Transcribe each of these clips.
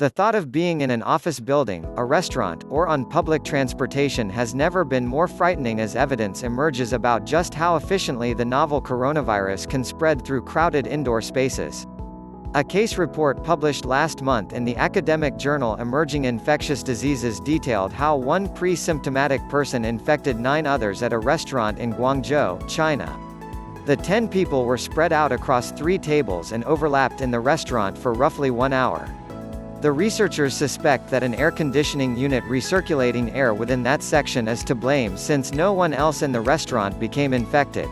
The thought of being in an office building, a restaurant, or on public transportation has never been more frightening as evidence emerges about just how efficiently the novel coronavirus can spread through crowded indoor spaces. A case report published last month in the academic journal Emerging Infectious Diseases detailed how one pre-symptomatic person infected 9 others at a restaurant in Guangzhou, China. The 10 people were spread out across 3 tables and overlapped in the restaurant for roughly 1 hour. The researchers suspect that an air conditioning unit recirculating air within that section is to blame since no one else in the restaurant became infected.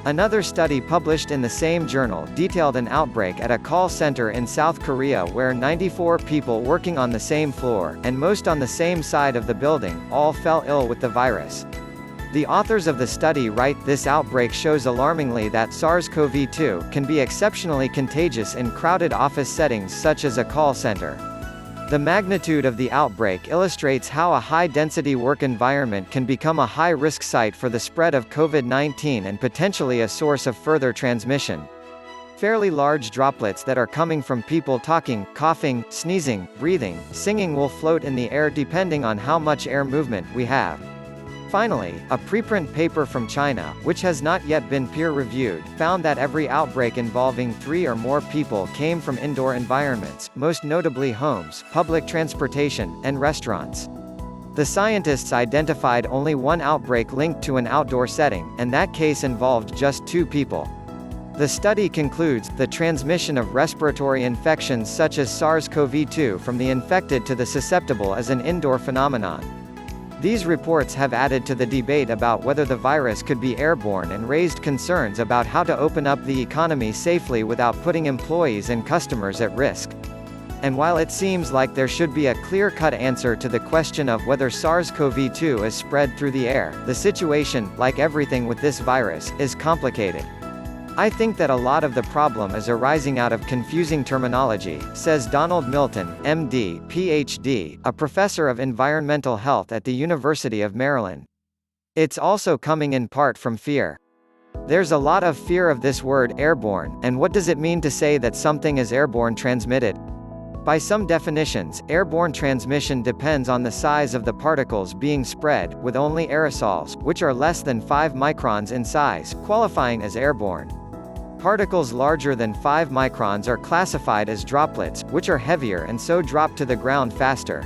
Another study published in the same journal detailed an outbreak at a call center in South Korea where 94 people working on the same floor, and most on the same side of the building, all fell ill with the virus. The authors of the study write, "This outbreak shows alarmingly that SARS-CoV-2 can be exceptionally contagious in crowded office settings such as a call center." The magnitude of the outbreak illustrates how a high-density work environment can become a high-risk site for the spread of COVID-19 and potentially a source of further transmission. Fairly large droplets that are coming from people talking, coughing, sneezing, breathing, singing will float in the air depending on how much air movement we have. Finally, a preprint paper from China, which has not yet been peer-reviewed, found that every outbreak involving 3 or more people came from indoor environments, most notably homes, public transportation, and restaurants. The scientists identified only one outbreak linked to an outdoor setting, and that case involved just 2 people. The study concludes, the transmission of respiratory infections such as SARS-CoV-2 from the infected to the susceptible is an indoor phenomenon. These reports have added to the debate about whether the virus could be airborne and raised concerns about how to open up the economy safely without putting employees and customers at risk. And while it seems like there should be a clear-cut answer to the question of whether SARS-CoV-2 is spread through the air, the situation, like everything with this virus, is complicated. I think that a lot of the problem is arising out of confusing terminology, says Donald Milton, MD, PhD, a professor of environmental health at the University of Maryland. It's also coming in part from fear. There's a lot of fear of this word, airborne, and what does it mean to say that something is airborne transmitted? By some definitions, airborne transmission depends on the size of the particles being spread, with only aerosols, which are less than 5 microns in size, qualifying as airborne. Particles larger than 5 microns are classified as droplets, which are heavier and so drop to the ground faster.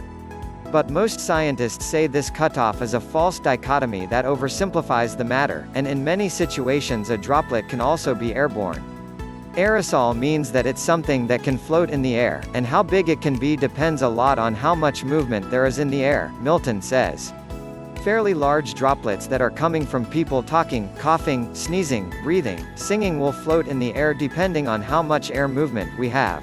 But most scientists say this cutoff is a false dichotomy that oversimplifies the matter, and in many situations a droplet can also be airborne. Aerosol means that it's something that can float in the air, and how big it can be depends a lot on how much movement there is in the air, Milton says. Fairly large droplets that are coming from people talking, coughing, sneezing, breathing, singing will float in the air depending on how much air movement we have.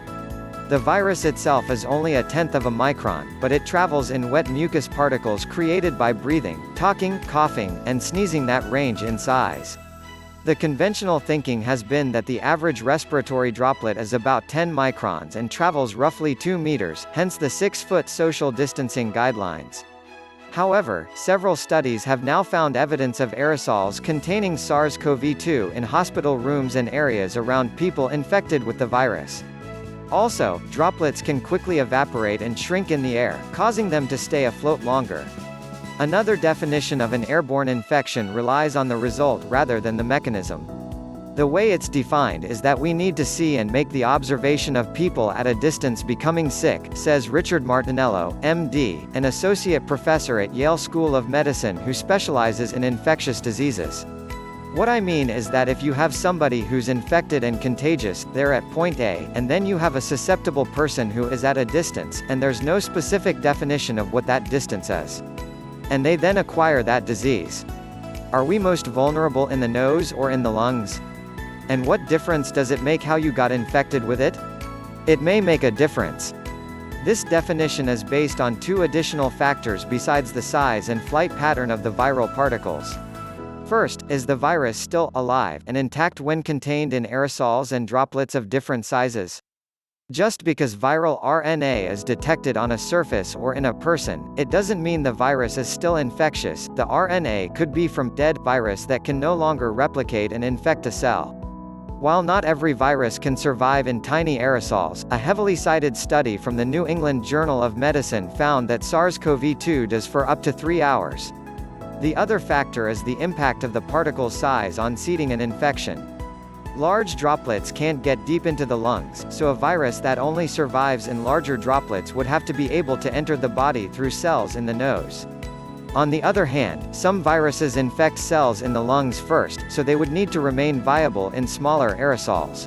The virus itself is only 1/10 of a micron, but it travels in wet mucus particles created by breathing, talking, coughing, and sneezing that range in size. The conventional thinking has been that the average respiratory droplet is about 10 microns and travels roughly 2 meters, hence the 6-foot social distancing guidelines. However, several studies have now found evidence of aerosols containing SARS-CoV-2 in hospital rooms and areas around people infected with the virus. Also, droplets can quickly evaporate and shrink in the air, causing them to stay afloat longer. Another definition of an airborne infection relies on the result rather than the mechanism. The way it's defined is that we need to see and make the observation of people at a distance becoming sick, says Richard Martinello, MD, an associate professor at Yale School of Medicine who specializes in infectious diseases. What I mean is that if you have somebody who's infected and contagious, they're at point A, and then you have a susceptible person who is at a distance, and there's no specific definition of what that distance is. And they then acquire that disease. Are we most vulnerable in the nose or in the lungs? And what difference does it make how you got infected with it? It may make a difference. This definition is based on 2 additional factors besides the size and flight pattern of the viral particles. First, is the virus still alive and intact when contained in aerosols and droplets of different sizes? Just because viral RNA is detected on a surface or in a person, it doesn't mean the virus is still infectious. The RNA could be from dead virus that can no longer replicate and infect a cell. While not every virus can survive in tiny aerosols, a heavily cited study from the New England Journal of Medicine found that SARS-CoV-2 does for up to 3 hours. The other factor is the impact of the particle size on seeding an infection. Large droplets can't get deep into the lungs, so a virus that only survives in larger droplets would have to be able to enter the body through cells in the nose. On the other hand, some viruses infect cells in the lungs first, so they would need to remain viable in smaller aerosols.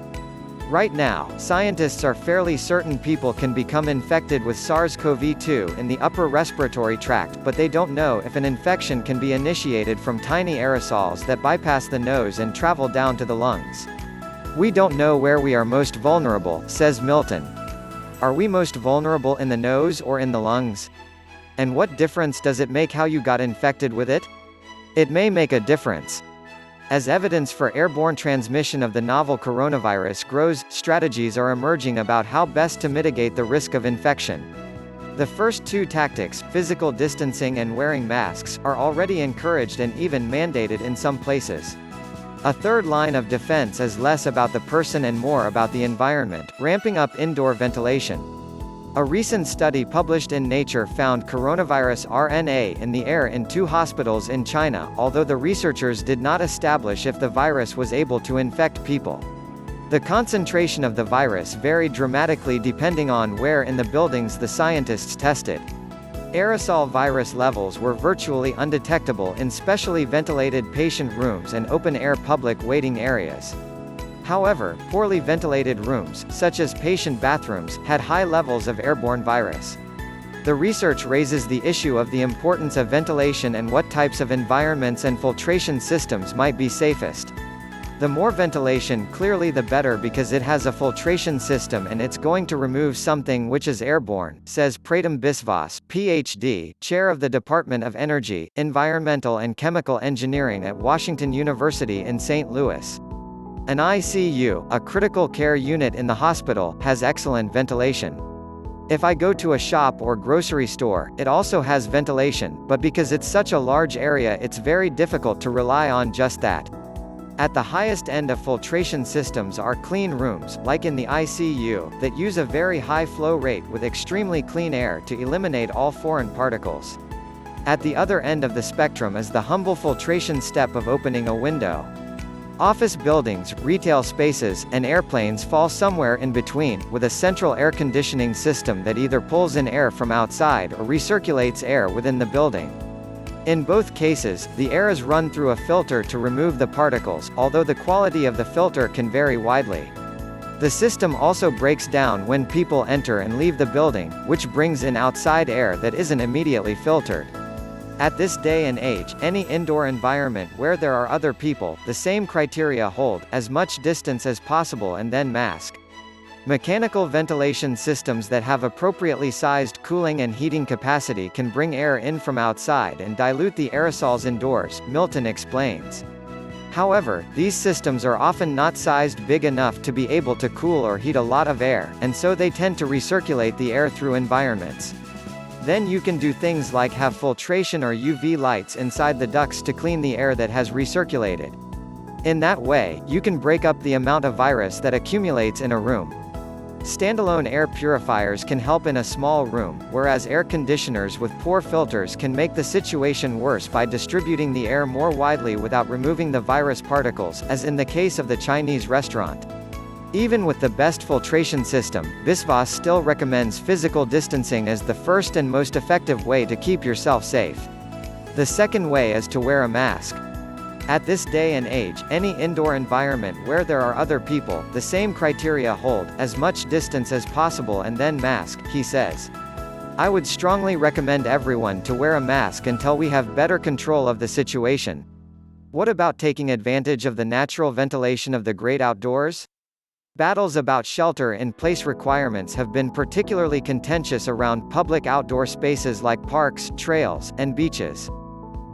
Right now, scientists are fairly certain people can become infected with SARS-CoV-2 in the upper respiratory tract, but they don't know if an infection can be initiated from tiny aerosols that bypass the nose and travel down to the lungs. We don't know where we are most vulnerable, says Milton. Are we most vulnerable in the nose or in the lungs? And what difference does it make how you got infected with it? It may make a difference. As evidence for airborne transmission of the novel coronavirus grows, strategies are emerging about how best to mitigate the risk of infection. The first two tactics, physical distancing and wearing masks, are already encouraged and even mandated in some places. A third line of defense is less about the person and more about the environment, ramping up indoor ventilation. A recent study published in Nature found coronavirus RNA in the air in 2 hospitals in China, although the researchers did not establish if the virus was able to infect people. The concentration of the virus varied dramatically depending on where in the buildings the scientists tested. Aerosol virus levels were virtually undetectable in specially ventilated patient rooms and open-air public waiting areas. However, poorly ventilated rooms, such as patient bathrooms, had high levels of airborne virus. The research raises the issue of the importance of ventilation and what types of environments and filtration systems might be safest. The more ventilation, clearly the better, because it has a filtration system and it's going to remove something which is airborne, says Pratham Biswas, Ph.D., chair of the Department of Energy, Environmental and Chemical Engineering at Washington University in St. Louis. An ICU, a critical care unit in the hospital, has excellent ventilation. If I go to a shop or grocery store, it also has ventilation, but because it's such a large area it's very difficult to rely on just that. At the highest end of filtration systems are clean rooms, like in the ICU, that use a very high flow rate with extremely clean air to eliminate all foreign particles. At the other end of the spectrum is the humble filtration step of opening a window. Office buildings, retail spaces, and airplanes fall somewhere in between, with a central air conditioning system that either pulls in air from outside or recirculates air within the building. In both cases, the air is run through a filter to remove the particles, although the quality of the filter can vary widely. The system also breaks down when people enter and leave the building, which brings in outside air that isn't immediately filtered. At this day and age, any indoor environment where there are other people, the same criteria hold: as much distance as possible and then mask. Mechanical ventilation systems that have appropriately sized cooling and heating capacity can bring air in from outside and dilute the aerosols indoors, Milton explains. However, these systems are often not sized big enough to be able to cool or heat a lot of air, and so they tend to recirculate the air through environments. Then you can do things like have filtration or UV lights inside the ducts to clean the air that has recirculated. In that way, you can break up the amount of virus that accumulates in a room. Standalone air purifiers can help in a small room, whereas air conditioners with poor filters can make the situation worse by distributing the air more widely without removing the virus particles, as in the case of the Chinese restaurant. Even with the best filtration system, Biswas still recommends physical distancing as the first and most effective way to keep yourself safe. The second way is to wear a mask. At this day and age, any indoor environment where there are other people, the same criteria hold: as much distance as possible and then mask, he says. I would strongly recommend everyone to wear a mask until we have better control of the situation. What about taking advantage of the natural ventilation of the great outdoors? Battles about shelter-in-place requirements have been particularly contentious around public outdoor spaces like parks, trails, and beaches.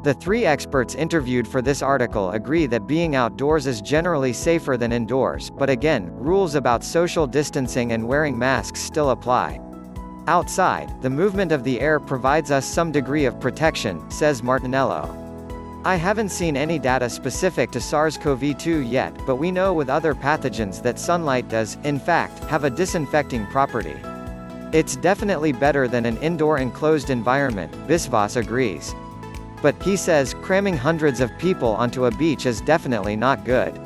The 3 experts interviewed for this article agree that being outdoors is generally safer than indoors, but again, rules about social distancing and wearing masks still apply. Outside, the movement of the air provides us some degree of protection, says Martinello. I haven't seen any data specific to SARS-CoV-2 yet, but we know with other pathogens that sunlight does, in fact, have a disinfecting property. It's definitely better than an indoor enclosed environment, Biswas agrees. But, he says, cramming hundreds of people onto a beach is definitely not good.